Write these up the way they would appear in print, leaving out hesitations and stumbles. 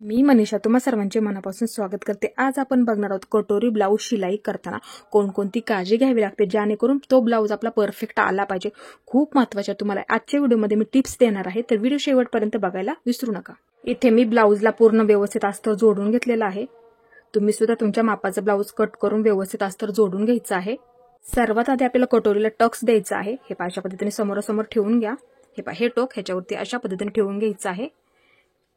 मी मनीषा तुम्हा सर्वांचे मनापासून स्वागत करते। आज आपण बघणार आहोत कटोरी ब्लाऊज शिलाई करताना कोणकोणती काळजी घ्यावी लागते जेणेकरून तो ब्लाऊज आपला परफेक्ट आला पाहिजे। खूप महत्त्वाच्या तुम्हाला आजच्या व्हिडिओमध्ये मी टिप्स देणार आहे, तर व्हिडिओ शेवटपर्यंत बघायला विसरू नका। इथे मी ब्लाऊजला पूर्ण व्यवस्थित अस्तर जोडून घेतलेला आहे। तुम्ही सुद्धा तुमच्या मापाचा ब्लाऊज कट करून व्यवस्थित अस्तर जोडून घ्यायचा आहे। सर्वात आधी आपल्याला कटोरीला टक्स द्यायचा आहे। हे अशा पद्धतीने समोरासमोर ठेवून घ्या। हे टोक ह्याच्यावरती अशा पद्धतीने ठेवून घ्यायचं आहे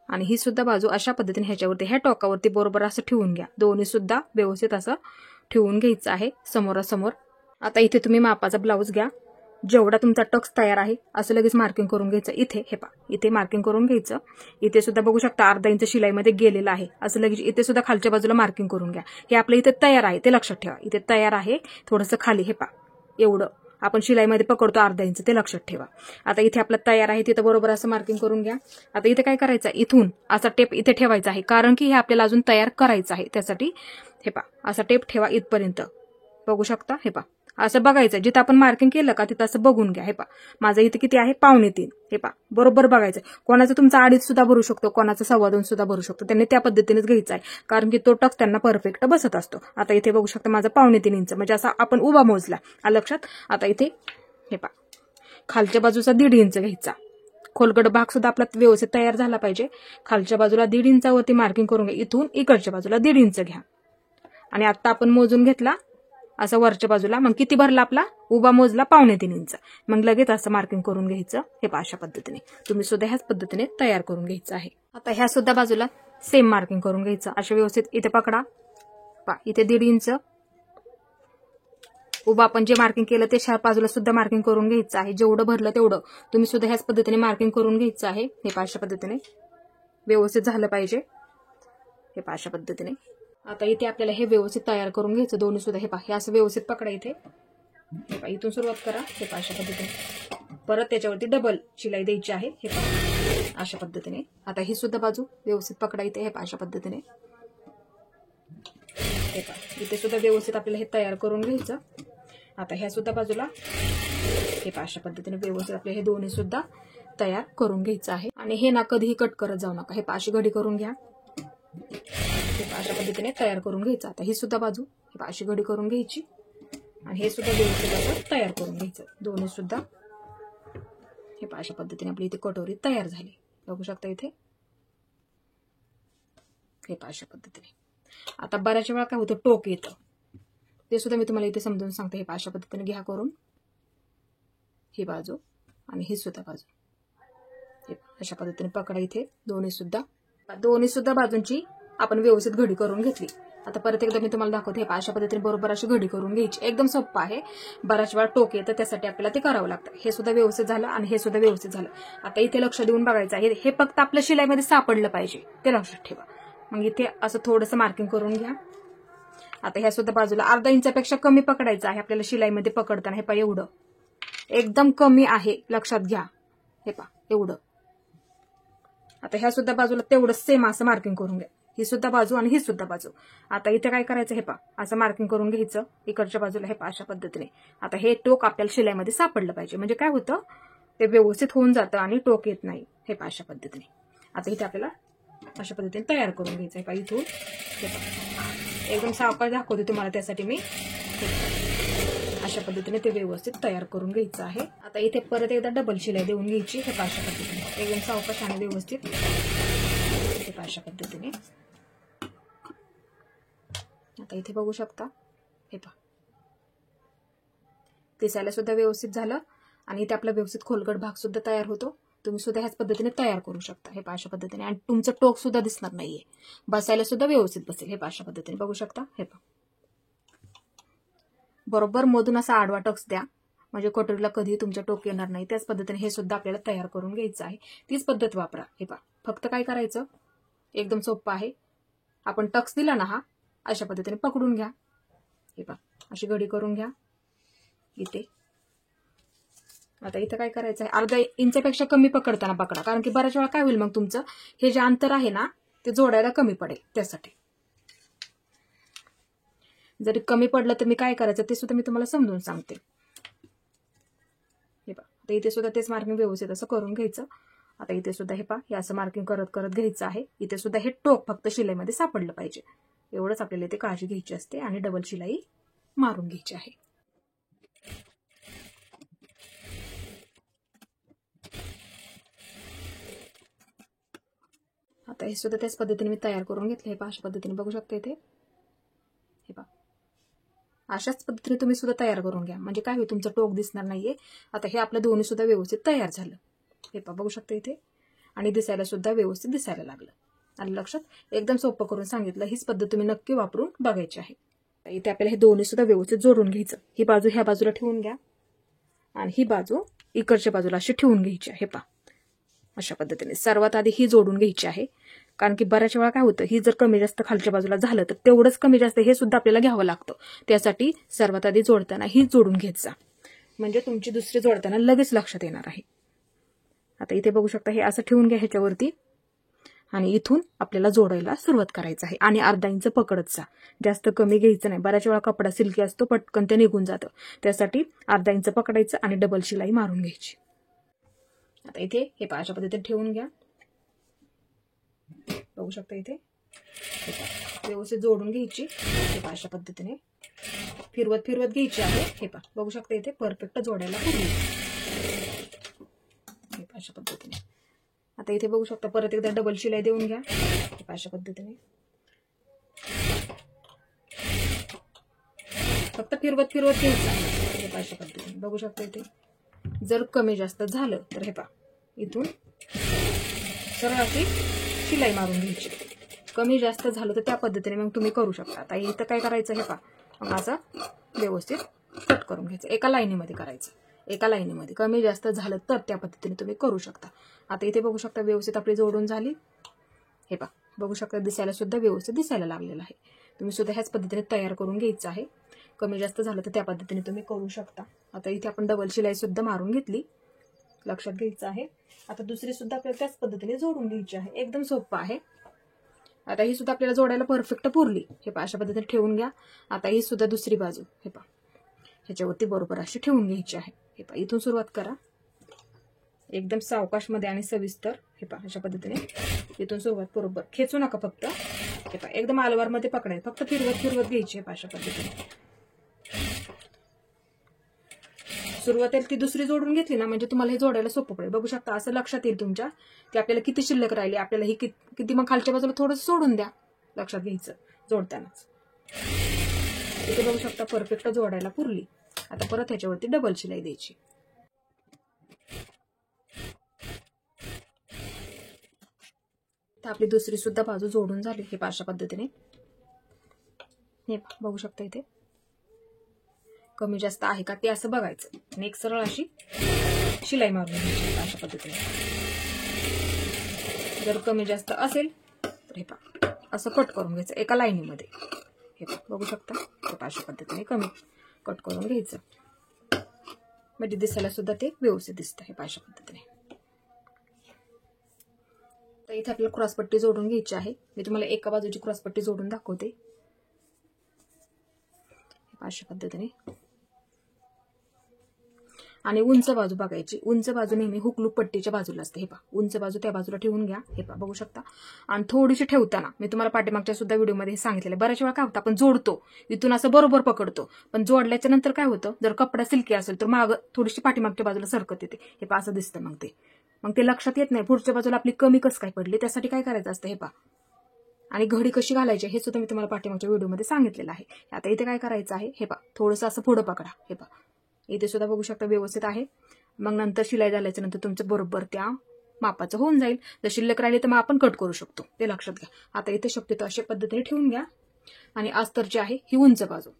आणि ही सुद्धा बाजू अशा पद्धतीने ह्याच्यावरती ह्या टोकावरती बरोबर असं ठेवून घ्या। दोन्ही सुद्धा व्यवस्थित असं ठेवून घ्यायचं आहे समोरासमोर। आता इथे तुम्ही मापाचा ब्लाऊज घ्या, जेवढा तुमचा टक्स तयार आहे असं लगेच मार्किंग करून घ्यायचं। इथे मार्किंग करून घ्यायचं। इथे सुद्धा बघू शकता अर्धा इंच शिलाईमध्ये गेलेलं आहे, असं लगेच इथे सुद्धा खालच्या बाजूला मार्किंग करून घ्या। हे आपलं इथे तयार आहे ते लक्षात ठेवा। इथे तयार आहे थोडंसं खाली एवढं आपण शिलाईमध्ये पकडतो अर्धा इंच, ते लक्षात ठेवा। आता इथे आपलं तयार आहे तिथं बरोबर असं मार्किंग करून घ्या। आता इथे काय करायचं, इथून असा टेप इथे ठेवायचा आहे, कारण की हे आपल्याला अजून तयार करायचं आहे। त्यासाठी असा टेप ठेवा इथपर्यंत। बघू शकता असं बघायचं, जिथं आपण मार्किंग केलं का तिथं असं बघून घ्या। माझं इथे किती आहे 2.5 बरोबर बघायचं। कोणाचं तुमचा 2.5 सुद्धा भरू शकतो, कोणाचं 2.25 सुद्धा भरू शकतो, त्यांनी त्या पद्धतीनेच घ्यायचं आहे, कारण की तो टक्स त्यांना परफेक्ट बसत असतो। आता इथे बघू शकता माझं 2.5 इंच म्हणजे असा आपण उभा मोजला लक्षात। आता इथे खालच्या बाजूचा 1.5 इंच घ्यायचा। खोलगट भाग सुद्धा आपला व्यवस्थित तयार झाला पाहिजे। खालच्या बाजूला 1.5 इंचावरती मार्किंग करून घ्या। इथून इकडच्या बाजूला 1.5 इंच घ्या आणि आता आपण मोजून घेतला असं वरच्या बाजूला, मग किती भरला आपला उभा मोजला 2.5 इंच, मग लगेच असं मार्किंग करून घ्यायचं। अशा पद्धतीने तुम्ही सुद्धा ह्याच पद्धतीने तयार करून घ्यायचं आहे। आता ह्या सुद्धा बाजूला सेम मार्किंग करून घ्यायचं। अशा व्यवस्थित इथे पकडा, इथे 1.5 इंच उभा आपण जे मार्किंग केलं ते चार बाजूला सुद्धा मार्किंग करून घ्यायचं आहे। जेवढं भरलं तेवढं तुम्ही सुद्धा ह्याच पद्धतीने मार्किंग करून घ्यायचं आहे। अशा पद्धतीने व्यवस्थित झालं पाहिजे। अशा पद्धतीने आता इथे आपल्याला हे व्यवस्थित तयार करून घ्यायचं। दोन्ही सुद्धा हे असं व्यवस्थित पकडा। इथे इथून सुरुवात करा। अशा पद्धतीने परत त्याच्यावरती डबल शिलाई द्यायची आहे। अशा पद्धतीने आता ही सुद्धा बाजू व्यवस्थित पकडा। इथे अशा पद्धतीने इथे सुद्धा व्यवस्थित आपल्याला हे तयार करून घ्यायचं। आता ह्या सुद्धा बाजूला अशा पद्धतीने व्यवस्थित आपले हे दोन्ही सुद्धा तयार करून घ्यायचं आहे। आणि हे ना कधीही कट करत जाऊ नका। अशी घडी करून घ्या। अशा पद्धतीने तयार करून घ्यायचं। आता ही सुद्धा बाजू अशी घडी करून घ्यायची आणि हे सुद्धा व्यवस्थित असं तयार करून घ्यायचं। दोन्ही सुद्धा अशा पद्धतीने आपली इथे कटोरी तयार झाली। बघू शकता इथे अशा पद्धतीने। आता बऱ्याच वेळा काय होतं, टोक येतं, ते सुद्धा मी तुम्हाला इथे समजून सांगते। अशा पद्धतीने घ्या करून ही बाजू आणि ही सुद्धा बाजू अशा पद्धतीने पकडा। इथे दोन्ही सुद्धा बाजूंची आपण व्यवस्थित घडी करून घेतली। आता परत एकदा मी तुम्हाला दाखवते। अशा पद्धतीने बरोबर अशी घडी करून घ्यायची। एकदम सोपं आहे। बऱ्याच वेळा टोक येतं, त्यासाठी आपल्याला ते करावं लागतं। हे सुद्धा व्यवस्थित झालं आणि हे सुद्धा व्यवस्थित झालं। आता इथे लक्ष देऊन बघायचं आहे, हे फक्त आपल्या शिलाईमध्ये सापडलं पाहिजे, ते लक्षात ठेवा। मग इथे असं थोडंसं मार्किंग करून घ्या। आता ह्या सुद्धा बाजूला अर्धा इंचापेक्षा कमी पकडायचं आहे आपल्याला शिलाईमध्ये पकडताना। एवढं एकदम कमी आहे, लक्षात घ्या। एवढं। आता ह्या सुद्धा बाजूला तेवढं सेम असं मार्किंग करून घ्या। ही सुद्धा बाजू आणि ही सुद्धा बाजू। आता इथे काय करायचं, असं मार्किंग करून घ्यायचं इकडच्या बाजूला अशा पद्धतीने। आता हे टोक आपल्याला शिलाईमध्ये सापडलं पाहिजे, म्हणजे काय होतं ते व्यवस्थित होऊन जातं आणि टोक येत नाही। अशा पद्धतीने आता इथे आपल्याला अशा पद्धतीने तयार करून घ्यायचं। इथून एकदम सावकाश दाखवते तुम्हाला, त्यासाठी मी अशा पद्धतीने ते व्यवस्थित तयार करून घ्यायचं आहे। आता इथे परत एकदा डबल शिलाई देऊन घ्यायची। अशा पद्धतीने एकदम सावकाश आणि व्यवस्थित अशा पद्धतीने। आता इथे बघू शकता दिसायला सुद्धा व्यवस्थित झालं आणि इथे आपला व्यवस्थित खोलगट भाग सुद्धा तयार होतो। तुम्ही सुद्धा ह्याच पद्धतीने तयार करू शकता। अशा पद्धतीने आणि तुमचं टोक सुद्धा दिसणार नाहीये, बसायला सुद्धा व्यवस्थित बसेल। अशा पद्धतीने बघू शकता। बरोबर मधून असा आडवा टक्स द्या, म्हणजे कटोरीला कधी तुमच्या टोक येणार नाही। त्याच पद्धतीने हे सुद्धा आपल्याला तयार करून घ्यायचं आहे। तीच पद्धत वापरा। फक्त काय करायचं, एकदम सोपं आहे। आपण टक्स दिला ना, अशा पद्धतीने पकडून घ्या। अशी घडी करून घ्या इथे। आता इथं काय करायचं आहे, अर्धा इंचापेक्षा कमी पकडताना पकडा, कारण की बऱ्याच वेळा काय होईल, मग तुमचं हे जे अंतर आहे ना ते जोडायला कमी पडेल। त्यासाठी जरी कमी पडलं तर मी काय करायचं ते सुद्धा मी तुम्हाला समजून सांगते। इथे सुद्धा तेच मार्किंग व्यवस्थित असं करून घ्यायचं आता इथे सुद्धा हे पहा, हे असं मार्किंग करत करत घ्यायचं आहे. इथे सुद्धा हे टोक फक्त शिलाईमध्ये सापडलं पाहिजे, एवढंच आपल्याला इथे काळजी घ्यायची असते आणि डबल शिलाई मारून घ्यायची आहे. आता हे सुद्धा त्याच पद्धतीने मी तयार करून घेतलं. हे पहा, अशा पद्धतीने बघू शकता इथे. हे पहा, अशाच पद्धतीने तुम्ही सुद्धा तयार करून घ्या, म्हणजे काय होईल, तुमचं टोक दिसणार नाहीये. आता हे आपलं दोन्ही सुद्धा व्यवस्थित तयार झालं. हे पहा, बघू शकता इथे. आणि दिसायला सुद्धा व्यवस्थित दिसायला लागलं. आणि लक्षात, एकदम सोपं करून सांगितलं. हीच पद्धत तुम्ही नक्की वापरून बघायची आहे. इथे आपल्याला हे दोन्ही सुद्धा व्यवस्थित जोडून घ्यायचं. ही बाजू ह्या बाजूला ठेवून घ्या आणि ही बाजू इकडच्या बाजूला अशी ठेवून घ्यायची आहे. पहा, अशा पद्धतीने सर्वात आधी ही जोडून घ्यायची आहे. कारण की बऱ्याच वेळा काय होतं, ही जर कमी जास्त खालच्या बाजूला झालं तर तेवढंच कमी जास्त हे सुद्धा आपल्याला घ्यावं लागतं. त्यासाठी सर्वात आधी जोडताना ही जोडून घ्यायचा, म्हणजे तुमची दुसरी जोडताना लगेच लक्षात येणार आहे. आता इथे बघू शकता, हे असं ठेवून घ्या ह्याच्यावरती आणि इथून आपल्याला जोडायला सुरुवात करायचं आहे. आणि अर्धा इंच पकडत जा, जास्त कमी घ्यायचं नाही. बऱ्याच वेळा कपडा सिल्की असतो, पटकन ते निघून जातं. त्यासाठी अर्धा इंच पकडायचं आणि डबल शिलाई मारून घ्यायची. आता इथे हे पहा, अशा पद्धतीने ठेवून घ्या. बघू शकता इथे व्यवस्थित जोडून घ्यायची. हे पहा, अशा पद्धतीने फिरवत फिरवत घ्यायची आहे. हे पहा, बघू शकता इथे परफेक्ट जोडायला पुरली. हे पहा, अशा पद्धतीने. आता इथे बघू शकता, परत एकदा डबल शिलाई देऊन घ्या. हे पहा, अशा पद्धतीने फक्त फिरवत फिरवत घ्यायचं. हे पहा, अशा पद्धतीने बघू शकता इथे. जर कमी जास्त झालं तर हे पहा, इथून सरळ अशी शिलाई मारून घ्यायची. कमी जास्त झालं तर त्या पद्धतीने मग तुम्ही करू शकता. आता इथं काय करायचं, हे पहा, मग असं व्यवस्थित कट करून घ्यायचं. एका लाईनीमध्ये करायचं, एका लाईनीमध्ये. कमी जास्त झालं तर त्या पद्धतीने तुम्ही करू शकता. आता इथे बघू शकता व्यवस्थित आपली जोडून झाली. हे पहा, बघू शकता दिसायला सुद्धा व्यवस्थित दिसायला लागलेलं आहे. तुम्ही सुद्धा ह्याच पद्धतीने तयार करून घ्यायचं आहे. कमी जास्त झालं तर त्या पद्धतीने तुम्ही करू शकता. आता इथे आपण डबल शिलाई सुद्धा मारून घेतली, लक्षात घ्यायचं आहे. आता दुसरी सुद्धा आपल्याला त्याच पद्धतीने जोडून घ्यायची आहे. एकदम सोपं आहे. आता ही सुद्धा आपल्याला जोडायला परफेक्ट पुरली. हे पहा, अशा पद्धतीने ठेवून घ्या. आता ही सुद्धा दुसरी बाजू हे पहा, ह्याच्यावरती बरोबर अशी ठेवून घ्यायची आहे. हे पहा, इथून सुरुवात करा, एकदम सावकाशमध्ये आणि सविस्तर. हे पहा, अशा पद्धतीने इथून सुरुवात. बरोबर खेचू नका फक्त. हे पहा, एकदम आलवारमध्ये पकडायचं, फक्त फिरवत फिरवत घ्यायची. हे पहा, अशा पद्धतीने सुरुवातीला ती दुसरी जोडून घेतली ना, म्हणजे तुम्हाला हे जोडायला सोपं पडेल. बघू शकता, असं लक्षात येईल तुमच्या की आपल्याला किती शिल्लक राहिली. आपल्याला ही किती, मग खालच्या बाजूला थोडंसं सोडून द्या, लक्षात घ्यायचं जोडतानाच. इथे बघू शकता परफेक्ट जोडायला पुरली. आता परत ह्याच्यावरती डबल शिलाई द्यायची. तर आपली दुसरी सुद्धा बाजू जोडून झाली. हे अशा पद्धतीने हे बघू शकता. इथे कमी जास्त आहे का ते असं बघायचं आणि एक सरळ अशी शिलाई मारून घ्यायची अशा पद्धतीने. जर कमी जास्त असेल तर हे पहा, असं कट करून घ्यायचं एका लाईनीमध्ये. हे पहा, बघू शकता. हे पहा, अशा पद्धतीने कमी कट करून घ्यायचं, म्हणजे दिसायला सुद्धा ते व्यवस्थित दिसतं. हे पहा, अशा पद्धतीने. तर इथे आपल्याला क्रॉसपट्टी जोडून घ्यायची आहे. मी तुम्हाला एका बाजूची क्रॉसपट्टी जोडून दाखवते. अशा पद्धतीने. आणि उंच बाजू बघायची. उंच बाजू नेहमी हुकलूक पट्टीच्या बाजूला असते. हे पहा, उंच बाजू त्या बाजूला ठेवून घ्या. हे पहा, बघू शकता. आणि थोडीशी ठेवताना मी तुम्हाला पाठीमागच्या सुद्धा व्हिडिओमध्ये सांगितलेलं. बऱ्याच वेळा काय होतं, आपण जोडतो इथून असं बरोबर पकडतो, पण जोडल्याच्या नंतर काय होतं, जर कपडा सिल्की असेल तर माग थोडीशी पाठीमागच्या बाजूला सरकत येते. हे पहा, असं दिसतं. मग ते लक्षात येत नाही पुढच्या बाजूला आपली कमी कसं काय पडली. त्यासाठी काय करायचं असतं, हे पहा. आणि घडी कशी घालायची हे सुद्धा मी तुम्हाला पाठीमागच्या व्हिडिओमध्ये सांगितलेलं आहे. आता इथे काय करायचं आहे, हे पहा, थोडंसं असं पुढं पकडा. हे पहा, इथे सुद्धा बघू शकता व्यवस्थित आहे. मग नंतर शिलाई झाल्याच्या नंतर तुमचं बरोबर त्या मापाचं होऊन जाईल. जर शिल्लक राहिली तर मग आपण कट करू शकतो, ते लक्षात घ्या. आता इथे शक्यतो अशा पद्धतीने ठेवून घ्या. आणि अस्तरची आहे ही उंच बाजू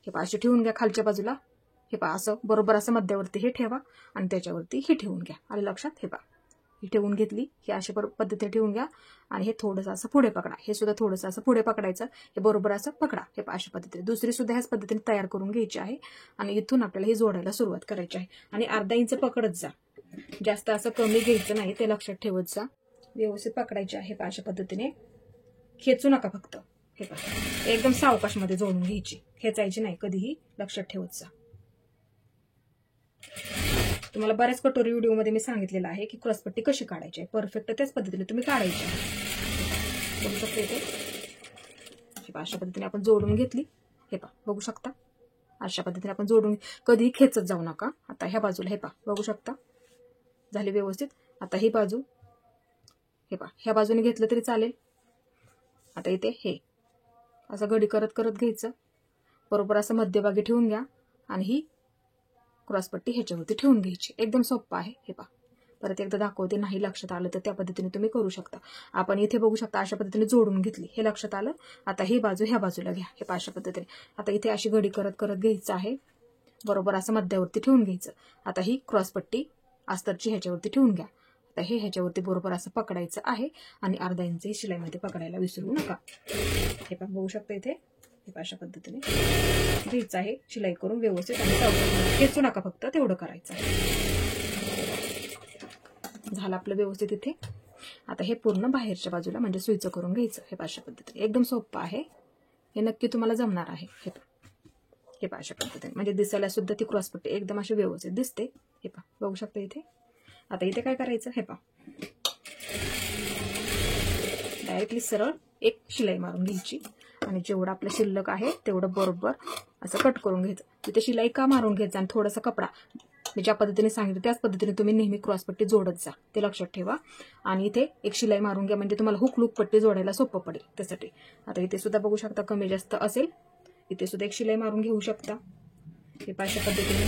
हे पहा अशी ठेवून घ्या खालच्या बाजूला. हे पहा, असं बरोबर असं मध्यावरती हे ठेवा आणि त्याच्यावरती ही ठेवून घ्या. आलं लक्षात. हे पहा, ही ठेवून घेतली, ही अशा पद्धतीने ठेवून घ्या. आणि हे थोडंसं असं पुढे पकडा. हे सुद्धा थोडंसं असं पुढे पकडायचं. हे बरोबर असं पकडा. हे पहा, अशा पद्धतीने दुसरी सुद्धा ह्याच पद्धतीने तयार करून घ्यायची आहे. आणि इथून आपल्याला हे जोडायला सुरुवात करायची आहे. आणि अर्धा इंच पकडत जा, जास्त असं कमी घ्यायचं नाही, ते लक्षात ठेवत जा. व्यवस्थित पकडायचे आहे. अशा पद्धतीने खेचू नका फक्त. हे पहा, एकदम सावकाशमध्ये जोडून घ्यायची, खेचायची नाही कधीही, लक्षात ठेवत जा. तुम्हाला बऱ्याच कटोरी व्हिडिओमध्ये मी सांगितलेलं आहे की क्रॉसपट्टी कशी काढायची आहे, परफेक्ट त्याच पद्धतीने तुम्ही काढायची आहे. बघू शकता इथे अशा पद्धतीने आपण जोडून घेतली. हे पहा बघू शकता अशा पद्धतीने आपण जोडून, कधी खेचत जाऊ नका. आता ह्या बाजूला हे पहा बघू शकता झाली व्यवस्थित. आता ही बाजू हे पहा ह्या बाजूने घेतलं तरी चालेल. आता इथे हे असं घडी करत करत घ्यायचं, बरोबर असं मध्यभागी ठेवून घ्या आणि ही क्रॉसपट्टी ह्याच्यावरती ठेवून घ्यायची. एकदम सोपं आहे. हे पहा परत एकदा दाखवते, नाही लक्षात आलं तर त्या पद्धतीने तुम्ही करू शकता. आपण इथे बघू शकता अशा पद्धतीने जोडून घेतली, हे लक्षात आलं. आता ही बाजू ह्या बाजूला घ्या, हे अशा पद्धतीने. आता इथे अशी घडी करत करत घ्यायचं आहे, बरोबर असं मध्यावरती ठेवून घ्यायचं. आता ही क्रॉसपट्टी अस्तरची ह्याच्यावरती ठेवून घ्या. आता हे ह्याच्यावरती बरोबर असं पकडायचं आहे आणि अर्धा इंच शिलाईमध्ये पकडायला विसरू नका. हे पण बघू शकता इथे हे अशा पद्धतीने घ्यायचं आहे शिलाई करून व्यवस्थित, आणि खेचू नका, फक्त तेवढं करायचं आहे. झालं आपलं व्यवस्थित इथे. आता हे पूर्ण बाहेरच्या बाजूला म्हणजे सुईचं करून घ्यायचं. हे अशा पद्धतीने एकदम सोपं आहे, हे नक्की तुम्हाला जमणार आहे. हे अशा पद्धतीने म्हणजे दिसायला सुद्धा ती क्रॉसपट्टी एकदम अशी व्यवस्थित दिसते. हे पहा बघू शकता इथे. आता इथे काय करायचं, हे पहा डायरेक्टली सरळ एक शिलाई मारून घ्यायची आणि जेवढं आपलं शिल्लक आहे तेवढं बरोबर असं कट करून घ्यायचं. तिथे शिलाई का मारून घ्यायचं आणि थोडासा कपडा मी ज्या पद्धतीने सांगितलं त्याच पद्धतीने तुम्ही नेहमी क्रॉसपट्टी जोडत जा, ते लक्षात ठेवा. आणि इथे एक शिलाई मारून घ्या म्हणजे तुम्हाला हुक लूक पट्टी जोडायला सोपं पडेल त्यासाठी. आता इथे सुद्धा बघू शकता कमी जास्त असेल, इथे सुद्धा एक शिलाई मारून घेऊ शकता. हे अशा पद्धतीने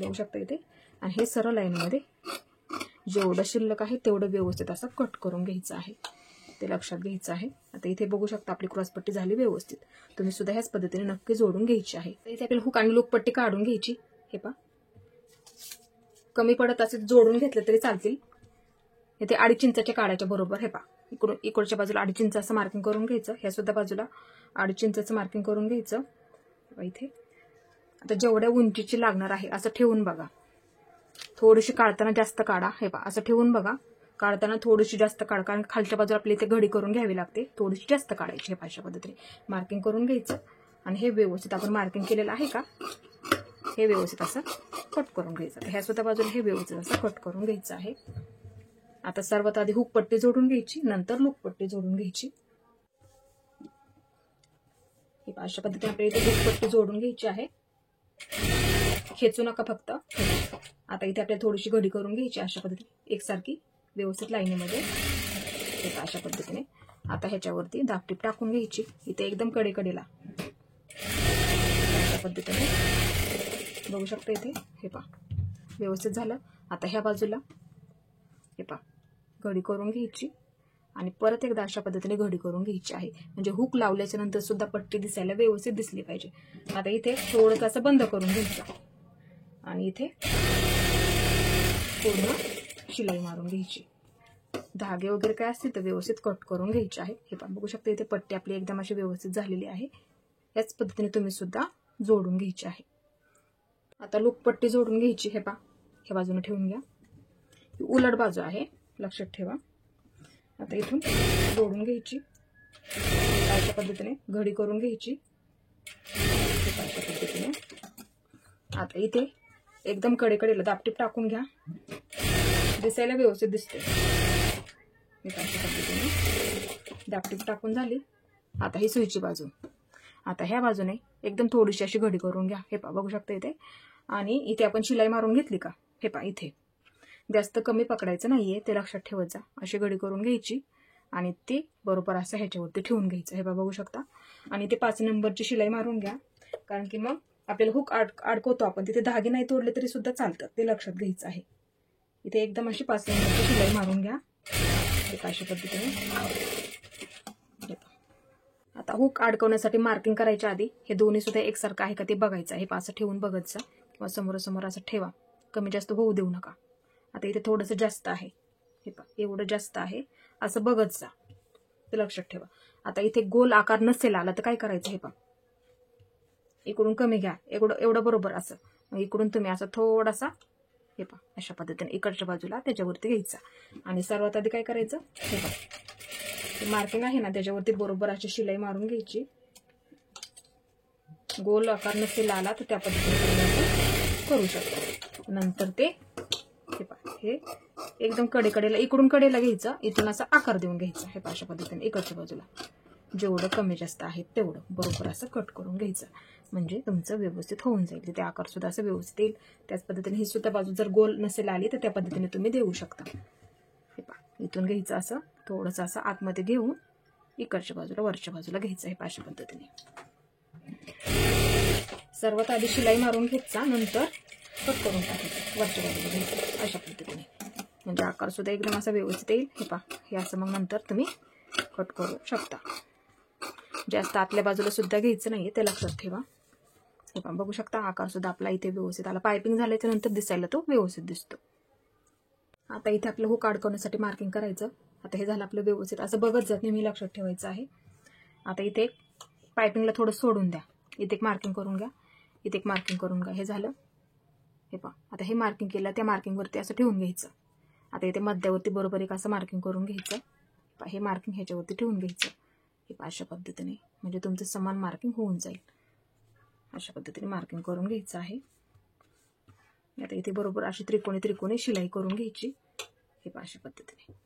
बघू शकता इथे. आणि हे सरळ लाईनमध्ये जेवढं शिल्लक आहे तेवढं व्यवस्थित असं कट करून घ्यायचं आहे, ते लक्षात घ्यायचं आहे. आता इथे बघू शकता आपली क्रॉसपट्टी झाली व्यवस्थित. तुम्ही सुद्धा ह्याच पद्धतीने नक्की जोडून घ्यायची आहे. इथे आपल्याला हुक आणि लूक पट्टी काढून घ्यायची. हे पहा कमी पडत असे जोडून घेतले तरी चालतील. इथे 2.5 इंचाच्या काढायच्या बरोबर. हे पहा इकडच्या बाजूला 2.5 इंच असं मार्किंग करून घ्यायचं, ह्या सुद्धा बाजूला 2.5 इंचाचं मार्किंग करून घ्यायचं. इथे आता जेवढ्या उंचीची लागणार आहे असं ठेवून बघा. थोडीशी काढताना जास्त काढा. हे पहा असं ठेवून बघा, काढताना थोडीशी जास्त काढ, कारण खालच्या बाजूला आपली इथे घडी करून घ्यावी लागते, थोडीशी जास्त काढायची. हे अशा पद्धतीने मार्किंग करून घ्यायचं आणि हे व्यवस्थित आपण मार्किंग केलेलं आहे का हे व्यवस्थित असं कट करून घ्यायचं. ह्या सुद्धा बाजूला हे व्यवस्थित असं कट करून घ्यायचं आहे. आता सर्वात आधी हुक पट्टी जोडून घ्यायची, नंतर लूक पट्टी जोडून घ्यायची. हे अशा पद्धतीने आपल्याला इथे लूक पट्टी जोडून घ्यायची आहे, खेचू नका फक्त. आता इथे आपल्याला थोडीशी घडी करून घ्यायची अशा पद्धतीने एकसारखी व्यवस्थित लाईनीमध्ये. हे अशा पद्धतीने आता ह्याच्यावरती दाबटीप टाकून घ्यायची, इथे एकदम कडेकडेला अशा पद्धतीने बघू शकता इथे. हे पहा व्यवस्थित झालं. आता ह्या बाजूला हे पहा घडी करून घ्यायची आणि परत एकदा अशा पद्धतीने घडी करून घ्यायची आहे, म्हणजे हुक लावल्याच्या नंतर सुद्धा पट्टी दिसायला व्यवस्थित दिसली पाहिजे. आता इथे थोडंसं असं बंद करून घ्यायचं आणि इथे पूर्ण शिलाई मारून घ्यायची. धागे वगैरे काय असतील तर व्यवस्थित कट करून घ्यायचे आहे. हे पण बघू शकता इथे पट्टी आपली एकदम अशी व्यवस्थित झालेली आहे. याच पद्धतीने तुम्ही सुद्धा जोडून घ्यायची आहे. आता लूक पट्टी जोडून घ्यायची. हे पहा ह्या बाजूने ठेवून घ्या, ही उलट बाजू आहे लक्षात ठेवा. आता इथून जोडून घ्यायची अशा पद्धतीने घडी करून घ्यायची अशा पद्धतीने. आता इथे एकदम कडेकडेला दाबटीप टाकून घ्या, दिसायला व्यवस्थित दिसते. अशा पद्धतीने दाबटीप टाकून झाली. आता ही सुईची बाजू. आता ह्या बाजूने एकदम थोडीशी अशी घडी करून घ्या. हे पहा बघू शकता इथे. आणि इथे आपण शिलाई मारून घेतली का, हे पहा इथे जास्त कमी पकडायचं नाहीये, ते लक्षात ठेवत जा. अशी घडी करून घ्यायची आणि ती बरोबर असं ह्याच्यावरती ठेवून घ्यायचं. हे बघू शकता. आणि ते 5 नंबरची शिलाई मारून घ्या, कारण की मग आपल्याला हुक अडकवतो आपण, तिथे धागे नाही तोडले तरी सुद्धा चालतं, ते लक्षात घ्यायचं आहे. इथे एकदम अशी 5 नंबरची शिलाई मारून घ्या अशा पद्धतीने. आता हुक अडकवण्यासाठी मार्किंग करायच्या आधी हे दोन्ही सुद्धा एकसारखं आहे का ते बघायचं आहे. असं ठेवून बघत जा किंवा समोरासमोर असं ठेवा, कमी जास्त होऊ देऊ नका. आता इथे थोडंसं जास्त आहे, हे पहा एवढं जास्त आहे असं बघत जा, ते लक्षात ठेवा. आता इथे गोल आकार नसेल आला तर काय करायचं, हे पहा इकडून कमी घ्या, एवढं बरोबर असं. मग इकडून तुम्ही असं थोडासा हे पहा अशा पद्धतीने इकडच्या बाजूला त्याच्यावरती घ्यायचा. आणि सर्वात आधी काय करायचं, हे पहा मार्किंग आहे ना त्याच्यावरती बरोबर अशी शिलाई मारून घ्यायची. गोल आकार नसेल आला तर त्या पद्धतीने करू शकतो. नंतर ते हे एकदम कडेला इकडून कडेला घ्यायचं, इथून असा आकार देऊन घ्यायचा. हे अशा पद्धतीने इकडच्या बाजूला जेवढं कमी जास्त आहे तेवढं बरोबर असं कट करून घ्यायचं, म्हणजे तुमचं व्यवस्थित होऊन जाईल. तिथे आकार सुद्धा असं व्यवस्थित येईल. त्याच पद्धतीने ही सुद्धा बाजू जर गोल नसेल आली तर त्या पद्धतीने तुम्ही देऊ शकता. हे इथून घ्यायचं असं थोडंसं असं आतमध्ये घेऊन इकडच्या बाजूला वरच्या बाजूला घ्यायचं. हे अशा पद्धतीने सर्वात आधी शिलाई मारून घ्यायचा, नंतर कट करून टाकायचं, वरच्या बाजूला घ्यायचं अशा पद्धतीने, म्हणजे आकार सुद्धा एकदम असा व्यवस्थित येईल. हे असं मग नंतर तुम्ही कट करू शकता. जास्त आतल्या बाजूला सुद्धा घ्यायचं नाहीये, ते लक्षात ठेवा. हे बघू शकता आकार सुद्धा आपला इथे व्यवस्थित आला. पायपिंग झाल्याच्या नंतर दिसायला तो व्यवस्थित दिसतो. आता इथे आपलं हुक अडकवण्यासाठी मार्किंग करायचं. आता हे झालं आपलं व्यवस्थित, असं बघत जात नेहमी लक्षात ठेवायचं आहे. आता इथे पायपिंगला थोडं सोडून द्या, इथे एक मार्किंग करून घ्या, इथे एक मार्किंग करून घ्या. हे झालं. हे आता हे मार्किंग केलं, त्या मार्किंगवरती असं ठेवून घ्यायचं. आता इथे मध्यावरती बरोबर एक असं मार्किंग करून घ्यायचं. हे मार्किंग ह्याच्यावरती ठेवून घ्यायचं. हे अशा पद्धतीने, म्हणजे तुमचं समान मार्किंग होऊन जाईल. अशा पद्धतीने मार्किंग करून घ्यायचं आहे. आता इथे बरोबर अशी त्रिकोणी शिलाई करून घ्यायची. हे अशा पद्धतीने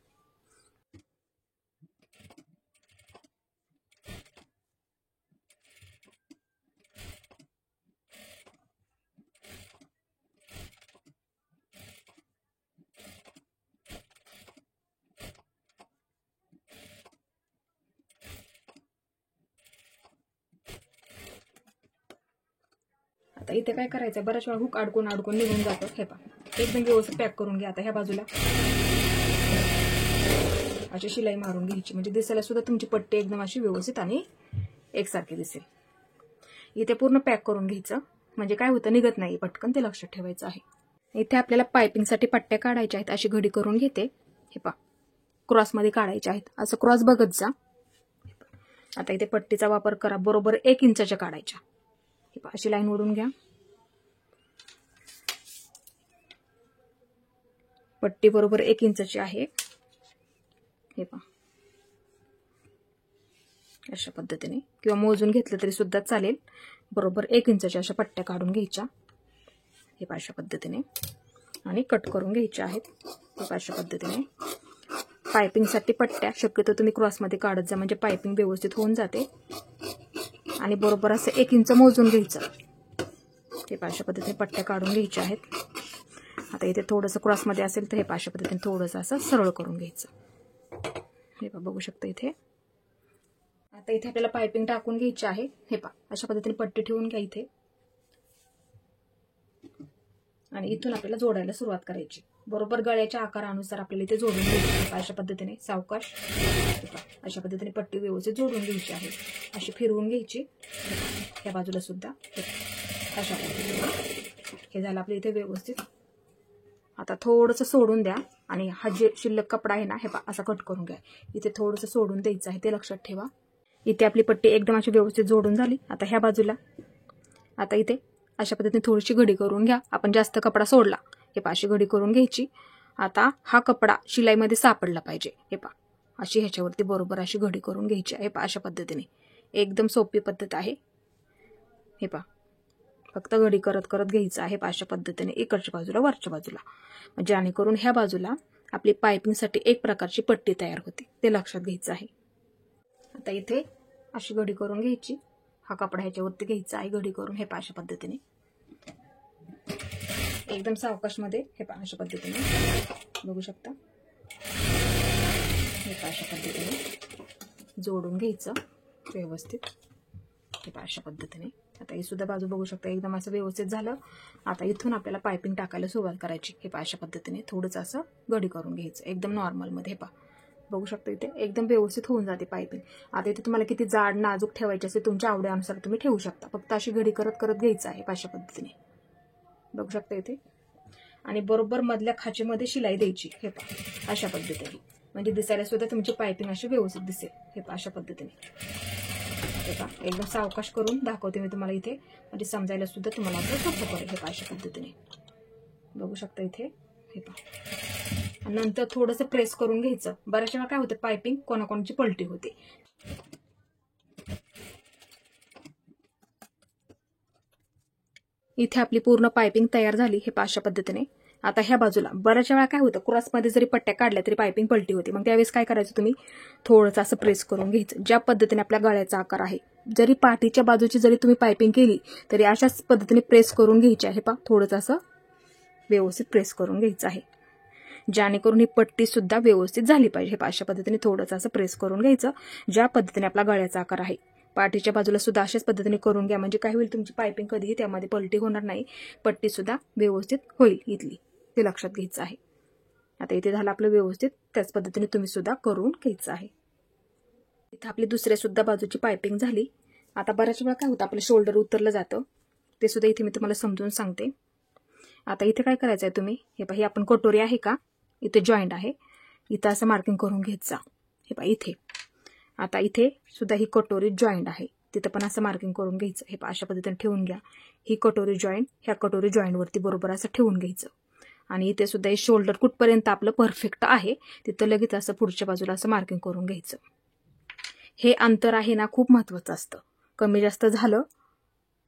आता इथे काय करायचं, बऱ्याच वेळा हुक अडकून निघून जातं. हे एकदम व्यवस्थित पॅक करून घ्या. आता ह्या बाजूला अशी शिलाई मारून घ्यायची, म्हणजे दिसायला सुद्धा तुमची पट्टी एकदम अशी व्यवस्थित आणि एकसारखी दिसेल. इथे पूर्ण पॅक करून घ्यायचं, म्हणजे काय होतं निघत नाही पटकन, ते लक्षात ठेवायचं आहे. इथे आपल्याला पायपिंगसाठी पट्ट्या काढायच्या आहेत. अशी घडी करून घेते. हे क्रॉसमध्ये काढायच्या आहेत. असं क्रॉस बघत जा. आता इथे पट्टीचा वापर करा. बरोबर 1 इंचाच्या काढायच्या. अशी लाईन ओढून घ्या. पट्टी बरोबर 1 इंचाची आहे. हे अशा पद्धतीने, किंवा मोजून घेतलं तरी सुद्धा चालेल. बरोबर 1 इंचाच्या अशा पट्ट्या काढून घ्यायच्या. हे अशा पद्धतीने आणि कट करून घ्यायच्या आहेत. हे अशा पद्धतीने पायपिंगसाठी पट्ट्या शक्यतो तुम्ही क्रॉसमध्ये काढत जा, म्हणजे पायपिंग व्यवस्थित होऊन जाते. आणि बरोबर असं 1 इंच मोजून घ्यायचं. हे अशा पद्धतीने पट्ट्या काढून घ्यायच्या आहेत. आता इथे थोडंसं क्रॉसमध्ये असेल तर हे अशा पद्धतीने थोडंसं असं सरळ करून घ्यायचं. हे बघू शकता इथे. आता इथे आपल्याला पायपिंग टाकून घ्यायची आहे. हे अशा पद्धतीने पट्टी ठेवून घ्या इथे, आणि इथून आपल्याला जोडायला सुरुवात करायची. बरोबर गळ्याच्या आकारानुसार आपल्याला इथे जोडून घ्यायची. अशा पद्धतीने सावकाश अशा पद्धतीने पट्टी व्यवस्थित जोडून घ्यायची आहे. अशी फिरवून घ्यायची. या बाजूला सुद्धा अशा पद्धतीने. हे झालं आपलं इथे व्यवस्थित. आता थोडंसं सोडून द्या, आणि हा जे शिल्लक कपडा आहे ना, हे असा कट करून घ्या. इथे थोडंसं सोडून द्यायचं आहे, ते लक्षात ठेवा. इथे आपली पट्टी एकदम अशी व्यवस्थित जोडून झाली. आता ह्या बाजूला आता इथे अशा पद्धतीने थोडीशी घडी करून घ्या. आपण जास्त कपडा सोडला. हे अशी घडी करून घ्यायची. आता हा कपडा शिलाईमध्ये सापडला पाहिजे. हे अशी ह्याच्यावरती बरोबर अशी घडी करून घ्यायची आहे. अशा पद्धतीने एकदम सोपी पद्धत आहे. हे फक्त घडी करत घ्यायचं आहे. अशा पद्धतीने इकडच्या बाजूला वरच्या बाजूला, जेणेकरून ह्या बाजूला आपली पायपिंगसाठी एक प्रकारची पट्टी तयार होते, ते लक्षात घ्यायचं आहे. आता इथे अशी घडी करून घ्यायची. हा कपडा ह्याच्यावरती घ्यायचा आहे घडी करून. हे अशा पद्धतीने एकदम सावकाशमध्ये हे अशा पद्धतीने बघू शकता. हे अशा पद्धतीने जोडून घ्यायचं व्यवस्थित. हे अशा पद्धतीने. आता ही सुद्धा बाजू बघू शकता एकदम असं व्यवस्थित झालं. आता इथून आपल्याला पायपिंग टाकायला सुरुवात करायची. हे अशा पद्धतीने थोडंसं असं घडी करून घ्यायचं एकदम नॉर्मलमध्ये. हे बघू शकता इथे एकदम व्यवस्थित होऊन जाते पायपिंग. आता इथे तुम्हाला किती जाड नाजूक ठेवायची असेल तुमच्या आवडीनुसार तुम्ही ठेवू शकता. फक्त अशी घडी करत घ्यायचं आहे अशा पद्धतीने. बघू शकता इथे. आणि बरोबर मधल्या खाचीमध्ये शिलाई द्यायची. हे अशा पद्धतीने, म्हणजे दिसायला सुद्धा तुमची पायपिंग अशी व्यवस्थित दिसेल. हे अशा पद्धतीने एकदम सावकाश करून दाखवते मी तुम्हाला इथे, म्हणजे समजायला सुद्धा तुम्हाला असं सोपं पडेल. हे अशा पद्धतीने बघू शकता इथे. हे नंतर थोडंसं प्रेस करून घ्यायचं. बऱ्याच वेळा काय होतं, पायपिंग कोणाकोणाची पलटी होते. इथे आपली पूर्ण पायपिंग तयार झाली. हे अशा पद्धतीने. आता ह्या बाजूला बऱ्याच वेळा काय होतं, क्रॉसमध्ये जरी पट्ट्या काढल्या तरी पायपिंग पलटी होती. मग त्यावेळेस काय करायचं, तुम्ही थोडंसं असं प्रेस करून घ्यायचं. ज्या पद्धतीने आपल्या गळ्याचा आकार आहे, जरी पाठीच्या बाजूची जरी तुम्ही पायपिंग केली तरी अशाच पद्धतीने प्रेस करून घ्यायची आहे. थोडंसं असं व्यवस्थित प्रेस करून घ्यायचं आहे, जेणेकरून ही पट्टी सुद्धा व्यवस्थित झाली पाहिजे. अशा पद्धतीने थोडंसं असं प्रेस करून घ्यायचं. ज्या पद्धतीने आपला गळ्याचा आकार आहे, पाठीच्या बाजूला सुद्धा अशाच पद्धतीने करून घ्या. म्हणजे काय होईल, तुमची पायपिंग कधीही त्यामध्ये पलटी होणार नाही, पट्टी सुद्धा व्यवस्थित होईल इथली, ते लक्षात घ्यायचं आहे. आता इथे झालं आपलं व्यवस्थित. त्याच पद्धतीने तुम्ही सुद्धा करून घ्यायचं आहे. इथे आपली दुसऱ्या सुद्धा बाजूची पायपिंग झाली. आता बऱ्याच वेळा काय होतं, आपलं शोल्डर उतरलं जातं, ते सुद्धा इथे मी तुम्हाला समजून सांगते. आता इथे काय करायचं आहे, तुम्ही हे पहा, आपण कटोरी आहे का, इथे जॉईंट आहे, इथं असं मार्किंग करून घ्यायचा. हे पहा इथे. आता इथे सुद्धा ही कटोरी जॉईंट आहे, तिथं पण असं मार्किंग करून घ्यायचं. हे पहा अशा पद्धतीने ठेवून घ्या. ही कटोरी जॉईंट ह्या कटोरी जॉईंटवरती बरोबर असं ठेवून घ्यायचं. आणि इथे सुद्धा हे शोल्डर कुठपर्यंत आपलं परफेक्ट आहे तिथं लगेच असं पुढच्या बाजूला असं मार्किंग करून घ्यायचं. हे अंतर आहे ना, खूप महत्वाचं असतं. कमी जास्त झालं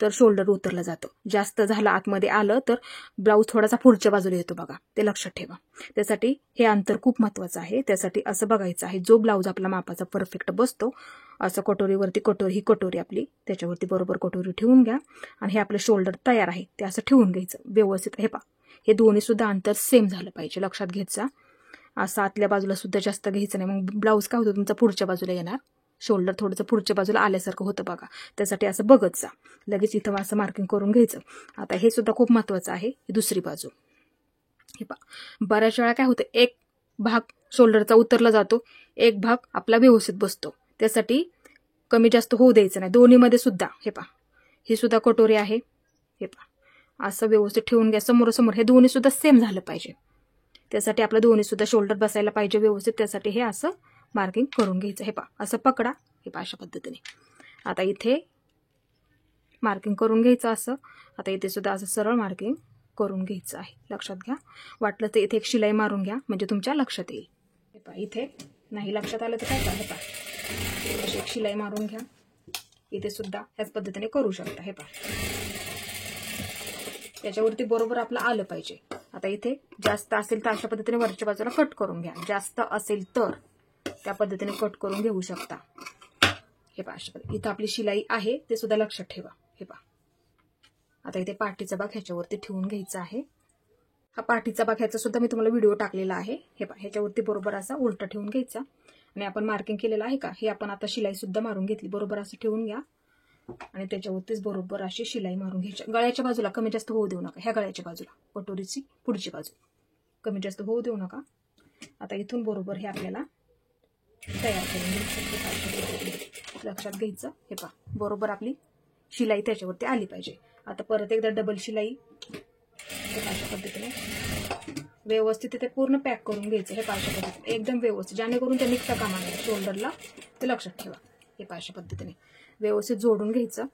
तर शोल्डर उतरलं जातं, जास्त झालं आतमध्ये आलं तर ब्लाऊज थोडासा पुढच्या बाजूला येतो बघा, ते लक्षात ठेवा. त्यासाठी हे अंतर खूप महत्वाचं आहे. त्यासाठी असं बघायचं आहे, जो ब्लाऊज आपला मापाचा परफेक्ट बसतो, असं कटोरीवरती ही कटोरी आपली, त्याच्यावरती बरोबर कटोरी ठेवून घ्या. आणि हे आपलं शोल्डर तयार आहे ते असं ठेवून घ्यायचं व्यवस्थित. हे पहा, हे दोन्ही सुद्धा अंतर सेम झालं पाहिजे, लक्षात घ्यायचं. असं आतल्या बाजूला सुद्धा जास्त घ्यायचं नाही, मग ब्लाऊज काय होतं, तुमचा पुढच्या बाजूला येणार, शोल्डर थोडंसं पुढच्या बाजूला आल्यासारखं होतं बघा. त्यासाठी असं बघत जा, लगेच इथं असं मार्किंग करून घ्यायचं. आता हे सुद्धा खूप महत्वाचं आहे, दुसरी बाजू. हे पहा, बऱ्याच वेळा काय होतं, एक भाग शोल्डरचा उतरला जातो, एक भाग आपला व्यवस्थित बसतो. त्यासाठी कमी जास्त होऊ द्यायचं नाही दोन्हीमध्ये सुद्धा. हे पहा, ही सुद्धा कटोरी आहे. हे पहा, असं व्यवस्थित ठेवून घ्या समोरासमोर. हे दोन्ही सुद्धा सेम झालं पाहिजे. त्यासाठी आपलं दोन्ही सुद्धा शोल्डर बसायला पाहिजे व्यवस्थित. त्यासाठी हे असं मार्किंग करून घ्यायचं. हे पहा, असं पकडा. हे पहा अशा पद्धतीने. आता इथे मार्किंग करून घ्यायचं असं. आता इथे सुद्धा असं सरळ मार्किंग करून घ्यायचं आहे, लक्षात घ्या. वाटलं तर इथे एक शिलाई मारून घ्या, म्हणजे तुमच्या लक्षात येईल. हे पहा, इथे नाही लक्षात आलं तर काय करा, हे पहा अशी एक शिलाई मारून घ्या. इथे सुद्धा ह्याच पद्धतीने करू शकता. हे पहा, त्याच्यावरती बरोबर आपलं आलं पाहिजे. आता इथे जास्त असेल तर अशा पद्धतीने वरच्या बाजूला कट करून घ्या, जास्त असेल तर त्या पद्धतीने कट करून घेऊ शकता. हे पहा, इथं आपली शिलाई आहे ते सुद्धा लक्षात ठेवा. हे पहा, आता इथे पाठीचा भाग ह्याच्यावरती ठेवून घ्यायचा आहे. हा पाठीचा भाग ह्याचा सुद्धा मी तुम्हाला व्हिडिओ टाकलेला आहे. हे पहा, ह्याच्यावरती बरोबर असा उलटा ठेवून घ्यायचा. आणि आपण मार्किंग केलेलं आहे का, हे आपण आता शिलाई सुद्धा मारून घेतली, बरोबर असं ठेवून घ्या. आणि त्याच्यावरतीच बरोबर अशी शिलाई मारून घ्यायची. गळ्याच्या बाजूला कमी जास्त होऊ देऊ नका, ह्या गळ्याच्या बाजूला कटोरीची पुढची बाजू कमी जास्त होऊ देऊ नका. आता इथून बरोबर हे आपल्याला तयार करून घ्यायचं, लक्षात घ्यायचं. हे पहा, बरोबर आपली शिलाई त्याच्यावरती आली पाहिजे. आता परत एकदा डबल शिलाई अशा पद्धतीने व्यवस्थित तिथे पूर्ण पॅक करून घ्यायचं. हे अशा पद्धतीने एकदम व्यवस्थित, जेणेकरून ते निघता कामा नये शोल्डरला, ते लक्षात ठेवा. हे अशा पद्धतीने व्यवस्थित जोडून घ्यायचं,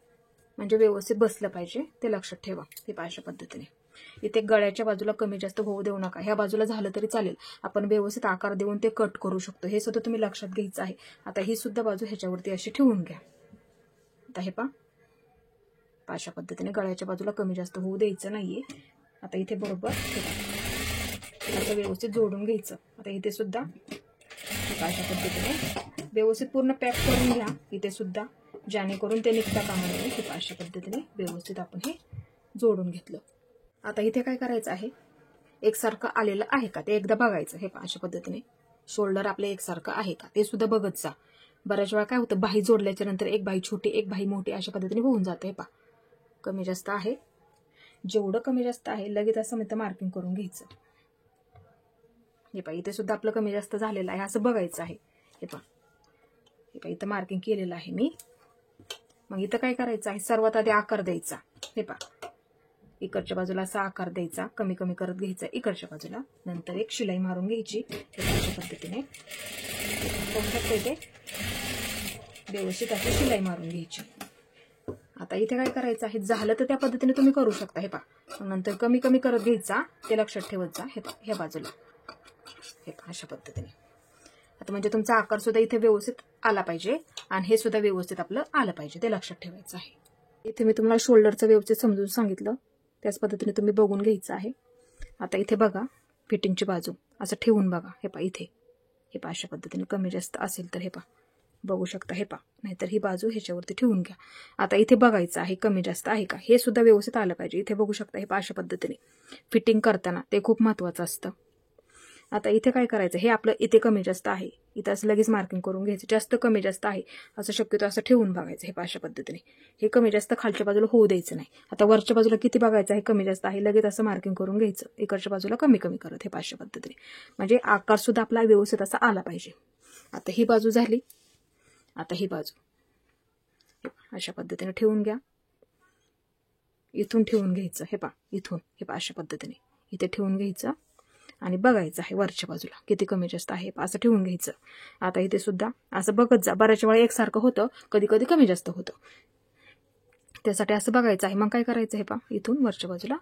म्हणजे व्यवस्थित बसलं पाहिजे, ते लक्षात ठेवा. हे अशा पद्धतीने इथे गळ्याच्या बाजूला कमी जास्त होऊ देऊ नका. ह्या बाजूला झालं तरी चालेल, आपण व्यवस्थित आकार देऊन ते कट करू शकतो. हे सुद्धा तुम्ही लक्षात घ्यायचं आहे. आता ही सुद्धा बाजू ह्याच्यावरती अशी ठेवून घ्या. आता हे पहा, अशा पद्धतीने गळ्याच्या बाजूला कमी जास्त होऊ द्यायचं नाहीये. आता इथे बरोबर असं व्यवस्थित जोडून घ्यायचं. आता इथे सुद्धा अशा पद्धतीने व्यवस्थित पूर्ण पॅक करून घ्या. इथे सुद्धा, जेणेकरून ते निघता कामा नये. हे अशा पद्धतीने व्यवस्थित आपण हे जोडून घेतलं. आता इथे काय करायचं आहे, एकसारखं आलेलं आहे का ते एकदा बघायचं. हे अशा पद्धतीने शोल्डर आपले एकसारखं आहे का ते सुद्धा बघत जा. बऱ्याच वेळा काय होतं, बाही जोडल्याच्या नंतर एक बाही छोटी एक बाही मोठी अशा पद्धतीने होऊन जाते. हे पहा, कमी जास्त आहे, जेवढं कमी जास्त आहे लगेच असं मी मार्किंग करून घ्यायचं. हे पहा, इथे सुद्धा आपलं कमी जास्त झालेलं आहे, असं बघायचं आहे. हे पहा, इथं मार्किंग केलेलं आहे मी. मग इथं काय करायचं आहे, सर्वात आधी आकार द्यायचा. हे पहा, इकडच्या बाजूला असा आकार द्यायचा, कमी कमी करत घ्यायचा इकडच्या बाजूला. नंतर एक शिलाई मारून घ्यायची अशा पद्धतीने. इथे व्यवस्थित अशी शिलाई मारून घ्यायची. आता इथे काय करायचं आहे, झालं तर त्या पद्धतीने तुम्ही करू शकता. हे पहा, नंतर कमी कमी करत घ्यायचा, ते लक्षात ठेवत जा. हे पहा, ह्या बाजूला हे पहा अशा पद्धतीने. आता म्हणजे तुमचा आकार सुद्धा इथे व्यवस्थित आला पाहिजे आणि हे सुद्धा व्यवस्थित आपलं आलं पाहिजे, ते लक्षात ठेवायचं आहे. इथे मी तुम्हाला शोल्डरचं व्यवस्थित समजून सांगितलं. त्याच पद्धतीने तुम्ही बघून घ्यायचं आहे. आता इथे बघा फिटिंगची बाजू असं ठेवून बघा. हे पहा इथे, हे पहा अशा पद्धतीने कमी जास्त असेल तर हे पहा बघू शकता. हे पहा, नाहीतर ही बाजू ह्याच्यावरती ठेवून घ्या. आता इथे बघायचं आहे कमी जास्त आहे का, हे सुद्धा व्यवस्थित आलं पाहिजे. इथे बघू शकता. हे पहा अशा पद्धतीने फिटिंग करताना ते खूप महत्त्वाचं असतं. आता इथे काय करायचं, हे आपलं इथे कमी जास्त आहे, इथं असं लगेच मार्किंग करून घ्यायचं. जास्त कमी जास्त आहे असं शक्यतो असं ठेवून बघायचं. हे पहा अशा पद्धतीने हे कमी जास्त खालच्या बाजूला होऊ द्यायचं नाही. आता वरच्या बाजूला किती बघायचं आहे, कमी जास्त आहे, लगेच असं मार्किंग करून घ्यायचं. इकडच्या बाजूला कमी कमी करत हे पहा अशा पद्धतीने, म्हणजे आकार सुद्धा आपला व्यवस्थित असा आला पाहिजे. आता ही बाजू झाली. आता ही बाजू अशा पद्धतीने ठेवून घ्या. इथून ठेवून घ्यायचं. हे पहा इथून, हे पहा अशा पद्धतीने इथे ठेवून घ्यायचं आणि बघायचं आहे वरच्या बाजूला किती कमी जास्त आहे असं ठेवून घ्यायचं. आता इथे सुद्धा असं बघत जा. बऱ्याच वेळा एकसारखं होतं, कधी कधी कमी जास्त होतं, त्यासाठी असं बघायचं आहे. मग काय करायचं, हे पहा इथून वरच्या बाजूला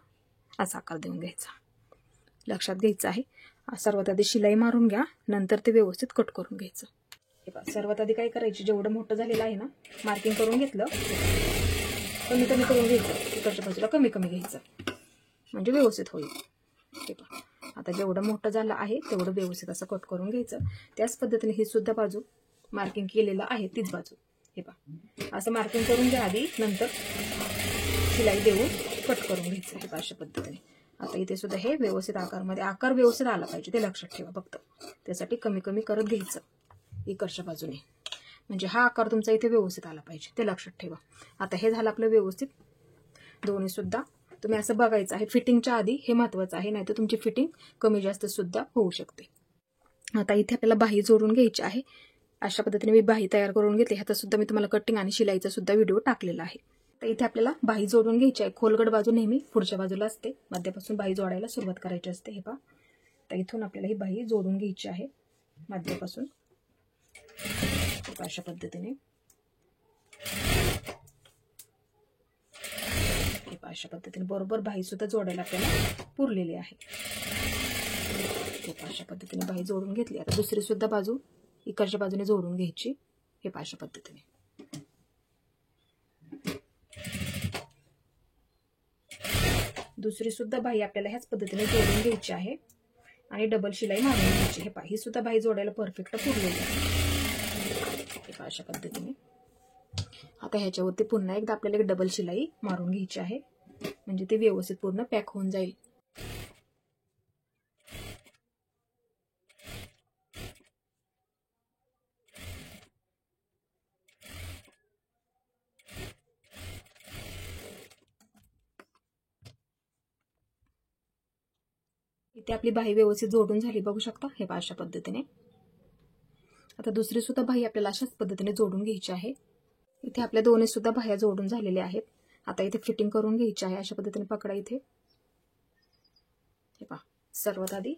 असा आकार देऊन घ्यायचा. लक्षात घ्यायचं आहे. सर्वात आधी शिलाई मारून घ्या, नंतर ते व्यवस्थित कट करून घ्यायचं. हे पहा सर्वात आधी काय करायचं, जेवढं मोठं झालेलं आहे ना मार्किंग करून घेतलं, कमी कमी करून घ्यायचं. इकडच्या बाजूला कमी कमी घ्यायचं म्हणजे व्यवस्थित होईल. हे पहा आता जेवढं मोठं झालं आहे तेवढं व्यवस्थित असं कट करून घ्यायचं. त्याच पद्धतीने ही सुद्धा बाजू मार्किंग केलेलं आहे तीच बाजू. हे पहा असं मार्किंग करून घ्या आधी, नंतर शिलाई देऊन कट करून घ्यायचं. हे पहा अशा पद्धतीने. आता इथे सुद्धा हे व्यवस्थित आकारमध्ये, आकार व्यवस्थित आला पाहिजे ते लक्षात ठेवा फक्त. त्यासाठी कमी कमी करत घ्यायचं इकडच्या बाजूने, म्हणजे हा आकार तुमचा इथे व्यवस्थित आला पाहिजे ते लक्षात ठेवा. आता हे झालं आपलं व्यवस्थित. दोन्ही सुद्धा तुम्ही असं बघायचं आहे फिटिंगच्या आधी, हे महत्वाचं आहे, नाहीतर तुमची फिटिंग कमी जास्त सुद्धा होऊ शकते. आता इथे आपल्याला बाही जोडून घ्यायची आहे. अशा पद्धतीने मी बाही तयार करून घेतली. ह्याचा सुद्धा मी तुम्हाला कटिंग आणि शिलाईचा सुद्धा व्हिडिओ टाकलेला आहे. तर इथे आपल्याला बाही जोडून घ्यायची आहे. खोलगट बाजू नेहमी पुढच्या बाजूला असते, मध्यापासून बाही जोडायला सुरुवात करायची असते. हे पहा, तर इथून आपल्याला ही बाही जोडून घ्यायची आहे मध्यापासून अशा पद्धतीने. अशा पद्धतीने बरोबर बाही सुद्धा जोडायला आपल्याला पुरलेली आहे. अशा पद्धतीने बाही जोडून घेतली. आता दुसरी सुद्धा बाजू इकडच्या बाजूने जोडून घ्यायची. हे अशा पद्धतीने. दुसरी सुद्धा बाही आपल्याला ह्याच पद्धतीने जोडून घ्यायची आहे आणि डबल शिलाई मारून घ्यायची. हे पहा ही सुद्धा बाही जोडायला परफेक्ट पुरलेली आहे. हे अशा पद्धतीने. आता ह्याच्यावरती पुन्हा एकदा आपल्याला एक डबल शिलाई मारून घ्यायची आहे, म्हणजे ते व्यवस्थित पूर्ण पॅक होऊन जाईल. इथे आपली बाही व्यवस्थित जोडून झाली बघू शकता. हे पहा अशा पद्धतीने. आता दुसरी सुद्धा बाही आपल्याला अशाच पद्धतीने जोडून घ्यायची आहे. इथे आपल्या दोन्ही सुद्धा बाह्या जोडून झालेल्या आहेत. आता इथे फिटिंग करून घ्यायची आहे. अशा पद्धतीने पकडा इथे. हे पहा सर्वात आधी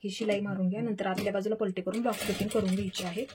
ही शिलाई मारून घ्या, नंतर आतल्या बाजूला पलटी करून ब्लॉक फिटिंग करून घ्यायची आहे.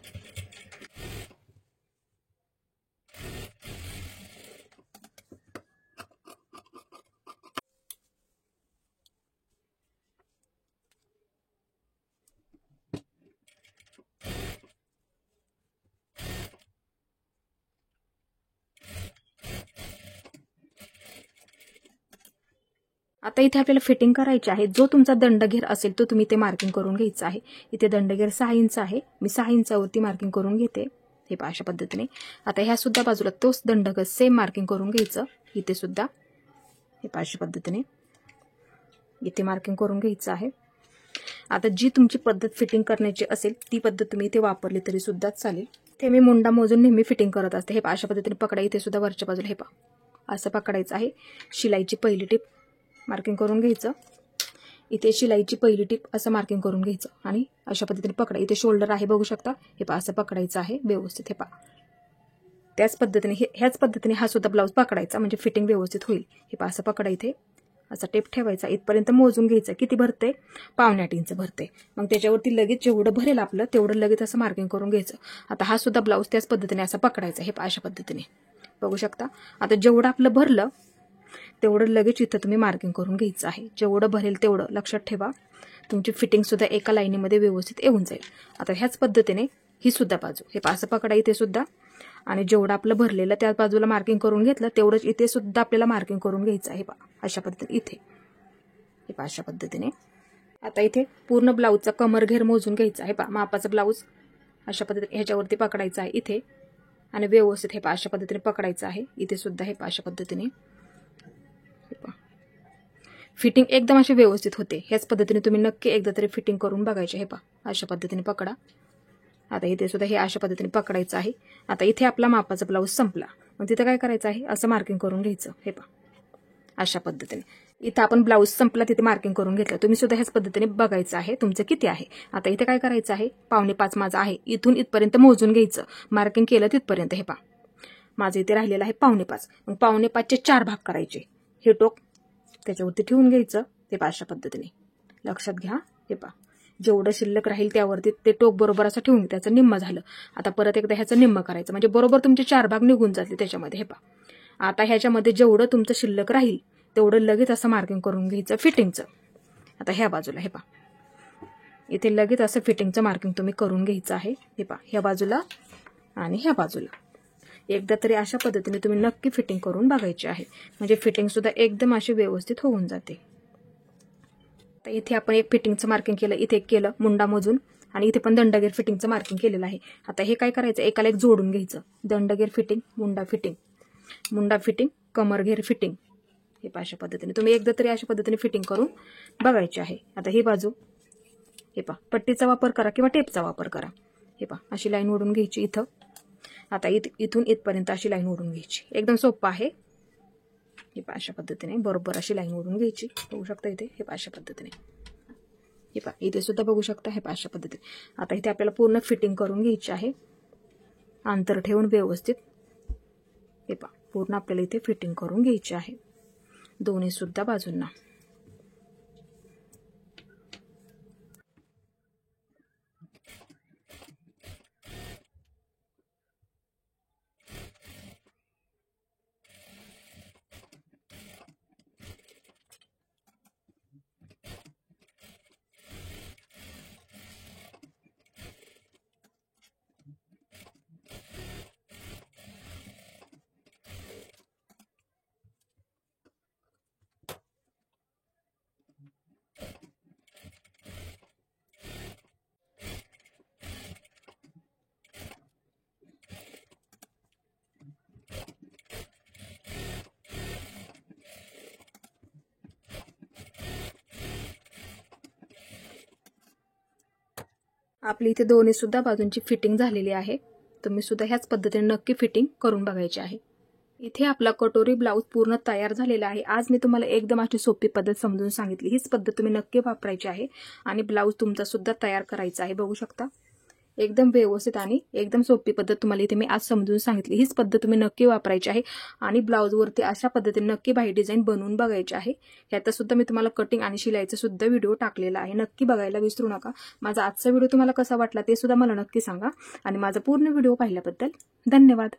आता इथे आपल्याला फिटिंग करायची आहे. जो तुमचा दंडघेर असेल तो तुम्ही ते मार्किंग करून घ्यायचा आहे. इथे दंडघेर 6 इंच आहे, मी 6 इंचावरती मार्किंग करून घेते. हे पहा अशा पद्धतीने. आता ह्या सुद्धा बाजूला तोच दंडघेर सेम मार्किंग करून घ्यायचं. इथे सुद्धा हे पहा अशा पद्धतीने इथे मार्किंग करून घ्यायचं आहे. आता जी तुमची पद्धत फिटिंग करण्याची असेल ती पद्धत तुम्ही इथे वापरली तरी सुद्धा चालेल. ते मी मुंडा मोजून नेहमी फिटिंग करत असते. हे पहा अशा पद्धतीने पकडा. इथे सुद्धा वरच्या बाजूला हे पहा असं पकडायचं आहे. शिलाईची पहिली टिप मार्किंग करून घ्यायचं. इथे शिलाईची पहिली टिप असं मार्किंग करून घ्यायचं आणि अशा पद्धतीने पकडा. इथे शोल्डर आहे बघू शकता. हे पहा असं पकडायचं आहे व्यवस्थित. हे पहा त्याच पद्धतीने ह्याच पद्धतीने हा सुद्धा ब्लाऊज पकडायचा, म्हणजे फिटिंग व्यवस्थित होईल. हे पहा असं पकडा. इथे असा टेप ठेवायचा. इथपर्यंत मोजून घ्यायचं. किती भरते, 1.5 इंच भरते. मग त्याच्यावरती लगेच जेवढं भरेल आपलं तेवढं लगेच असं मार्किंग करून घ्यायचं. आता हा सुद्धा ब्लाऊज त्याच पद्धतीने असा पकडायचा. हे पहा अशा पद्धतीने बघू शकता. आता जेवढं आपलं भरलं तेवढं लगेच इथं तुम्ही मार्किंग करून घ्यायचं आहे. जेवढं भरेल तेवढं लक्षात ठेवा. तुमची फिटिंग सुद्धा एका लाईनीमध्ये व्यवस्थित येऊन जाईल. आता ह्याच पद्धतीने ही सुद्धा बाजू हे पहा असं पकडा. इथे सुद्धा आणि जेवढं आपलं भरलेलं त्या बाजूला मार्किंग करून घेतलं तेवढंच इथे सुद्धा आपल्याला मार्किंग करून घ्यायचं आहे पहा अशा पद्धतीने इथे हे पहा अशा पद्धतीने। आता इथे पूर्ण ब्लाऊजचा कमर घेर मोजून घ्यायचा आहे पहा मापाचा ब्लाऊज अशा पद्धतीने ह्याच्यावरती पकडायचा आहे इथे आणि व्यवस्थित हे पहा अशा पद्धतीने पकडायचं आहे इथे सुद्धा हे पहा अशा पद्धतीने फिटिंग एकदम अशी व्यवस्थित होते। ह्याच पद्धतीने तुम्ही नक्की एकदा तरी फिटिंग करून बघायचे हे पहा अशा पद्धतीने पकडा। आता इथे सुद्धा हे अशा पद्धतीने पकडायचं आहे। आता इथे आपला मापाचा ब्लाऊज संपला मग तिथे काय करायचं आहे असं मार्किंग करून घ्यायचं हे पहा अशा पद्धतीने। इथं आपण ब्लाऊज संपला तिथे मार्किंग करून घेतलं तुम्ही सुद्धा ह्याच पद्धतीने बघायचं आहे तुमचं किती आहे। आता इथे काय करायचं आहे 4.5 माझा आहे इथून इथपर्यंत मोजून घ्यायचं मार्किंग केलं तिथपर्यंत हे पहा माझं इथे राहिलेलं आहे 4.5 मग 4.5चे 4 भाग करायचे हे टोक त्याच्यावरती ठेवून घ्यायचं ते पहा अशा पद्धतीने लक्षात घ्या हे पहा जेवढं शिल्लक राहील त्यावरती ते टोक बरोबर असं ठेवून त्याचं निम्म झालं। आता परत एकदा ह्याचं निम्म करायचं म्हणजे बरोबर तुमचे 4 भाग निघून जातील त्याच्यामध्ये हे पहा। आता ह्याच्यामध्ये जेवढं तुमचं शिल्लक राहील तेवढं लगेच असं मार्किंग करून घ्यायचं फिटिंगचं। आता ह्या बाजूला हे पहा इथे लगेच असं फिटिंगचं मार्किंग तुम्ही करून घ्यायचं आहे हे पहा ह्या बाजूला आणि ह्या बाजूला एकदा तरी अशा पद्धतीने तुम्ही नक्की फिटिंग करून बघायची आहे म्हणजे फिटिंग सुद्धा एकदम अशी व्यवस्थित होऊन जाते। तर इथे आपण एक फिटिंगचं मार्किंग केलं इथे एक केलं मुंडा मोजून आणि इथे पण दंडगेर फिटिंगचं मार्किंग केलेलं आहे। आता हे काय करायचं एकाला एक जोडून घ्यायचं दंडगेर फिटिंग मुंडा फिटिंग कमर घेर फिटिंग हे पहा अशा पद्धतीने तुम्ही एकदा तरी अशा पद्धतीने फिटिंग करून बघायची आहे। आता ही बाजू हे पहा पट्टीचा वापर करा किंवा टेपचा वापर करा हे पहा अशी लाईन ओढून घ्यायची इथं। आता इथून इथपर्यंत अशी लाईन ओढून घ्यायची एकदम सोपं आहे हे पहा अशा पद्धतीने बरोबर अशी लाईन ओढून घ्यायची बघू शकता इथे हे पहा अशा पद्धतीने हे पहा इथे सुद्धा बघू शकता हे पहा अशा पद्धतीने। आता इथे आपल्याला पूर्ण फिटिंग करून घ्यायची आहे अंतर ठेवून व्यवस्थित हे पहा पूर्ण आपल्याला इथे फिटिंग करून घ्यायची आहे दोन्ही सुद्धा बाजूंना। आपली इथे दोन्ही सुद्धा बाजूंची फिटिंग झालेली आहे तुम्ही सुद्धा ह्याच पद्धतीने नक्की फिटिंग करून बघायची आहे। इथे आपला कटोरी ब्लाऊज पूर्ण तयार झालेला आहे। आज मी तुम्हाला एकदम अशी सोपी पद्धत समजून सांगितली हीच पद्धत तुम्ही नक्की वापरायची आहे आणि ब्लाऊज तुमचा सुद्धा तयार करायचा आहे बघू शकता एकदम व्यवस्थित आणि एकदम सोपी पद्धत तुम्हाला इथे मी आज समजून सांगितली हीच पद्धत तुम्ही नक्की वापरायची आहे आणि ब्लाऊजवरती अशा पद्धतीने नक्की बाही डिझाईन बनवून बघायची आहे। ह्यात सुद्धा मी तुम्हाला कटिंग आणि शिलाईचा सुद्धा व्हिडिओ टाकलेला आहे नक्की बघायला विसरू नका। माझा आजचा व्हिडिओ तुम्हाला कसा वाटला ते सुद्धा मला नक्की सांगा आणि माझा पूर्ण व्हिडिओ पाहिल्याबद्दल धन्यवाद।